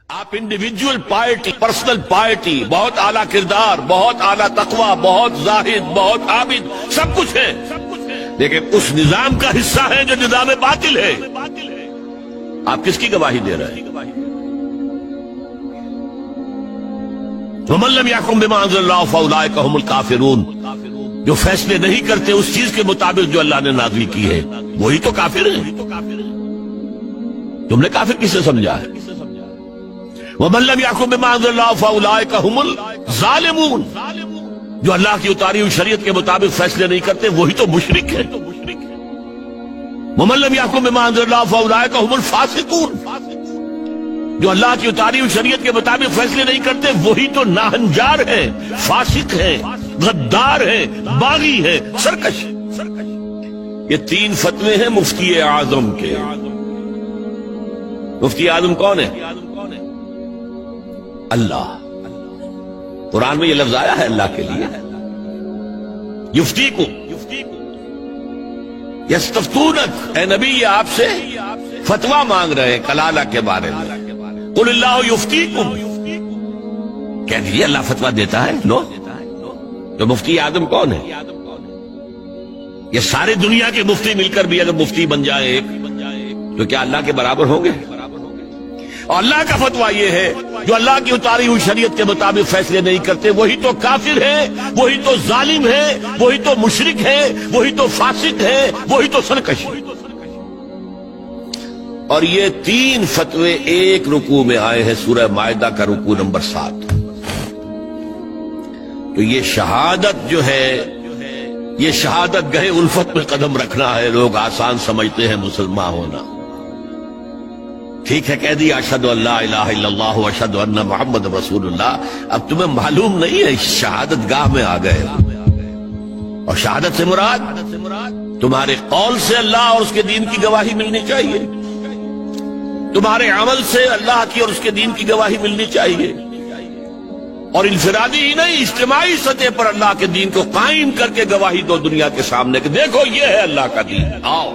آپ individual piety, personal piety, بہت اعلیٰ کردار، بہت اعلیٰ تقوی، بہت زاہد، بہت عابد، سب کچھ ہے، لیکن اس نظام کا حصہ ہے جو نظام باطل ہے۔ آپ کس کی گواہی دے رہے ہیں؟ وَمَن لَّمْ يَحْكُم بِمَا أَنزَلَ اللَّهُ فَأُولَٰئِكَ هُمُ الْكَافِرُونَ، جو فیصلے نہیں کرتے اس چیز کے مطابق جو اللہ نے نازل کی ہے، وہی تو کافر ہیں۔ تم نے کافر کسے سمجھا ہے؟ وَمَن لَّمْ يَحْكُم بِمَا أَنزَلَ اللَّهُ فَأُولَٰئِكَ هُمُ الظَّالِمُونَ، جو اللہ کی اتاری ہوئی شریعت کے مطابق فیصلے نہیں کرتے وہی تو مشرک ہے۔ وَمَن لَّمْ يَحْكُم بِمَا أَنزَلَ اللَّهُ فَأُولَٰئِكَ هُمُ الْفَاسِقُونَ، جو اللہ کی اتاری ہوئی شریعت کے مطابق فیصلے نہیں کرتے وہی تو ناہنجار ہے، فاسق ہے، غدار ہے، باغی ہے، سرکش ہے۔ یہ تین فتوے ہیں مفتی اعظم کے۔ مفتی اعظم کون ہے؟ اللہ۔ قرآن میں یہ لفظ آیا ہے اللہ کے لیے، یفتیکم، یستفتونک، اے نبی یہ آپ سے فتویٰ مانگ رہے ہیں کلالہ کے بارے میں۔ قل اللہ یفتیکم، کہہ دیجیے اللہ فتویٰ دیتا ہے۔ لو تو مفتی اعظم کون ہے؟ یہ سارے دنیا کے مفتی مل کر بھی اگر مفتی بن جائے ایک تو کیا اللہ کے برابر ہوں گے؟ اور اللہ کا فتویٰ یہ ہے جو اللہ کی اتاری ہوئی شریعت کے مطابق فیصلے نہیں کرتے وہی تو کافر ہے، وہی تو ظالم ہے، وہی تو مشرک ہے، وہی تو فاسق ہے، وہی تو سرکش ہے۔ اور یہ تین فتوے ایک رکوع میں آئے ہیں، سورہ مائدہ کا رکوع نمبر 7۔ تو یہ شہادت جو ہے، یہ شہادت گہے الفت میں قدم رکھنا ہے۔ لوگ آسان سمجھتے ہیں مسلمان ہونا۔ ٹھیک ہے کہہ دیا اشہد ان لا الہ الا اللہ واشہد ان محمد رسول اللہ، اب تمہیں معلوم نہیں ہے شہادت گاہ میں آ گئے، اور شہادت سے مراد تمہارے قول سے اللہ اور اس کے دین کی گواہی ملنی چاہیے، تمہارے عمل سے اللہ کی اور اس کے دین کی گواہی ملنی چاہیے، اور انفرادی ہی نہیں اجتماعی سطح پر اللہ کے دین کو قائم کر کے گواہی دو دنیا کے سامنے کہ دیکھو یہ ہے اللہ کا دین، آؤ۔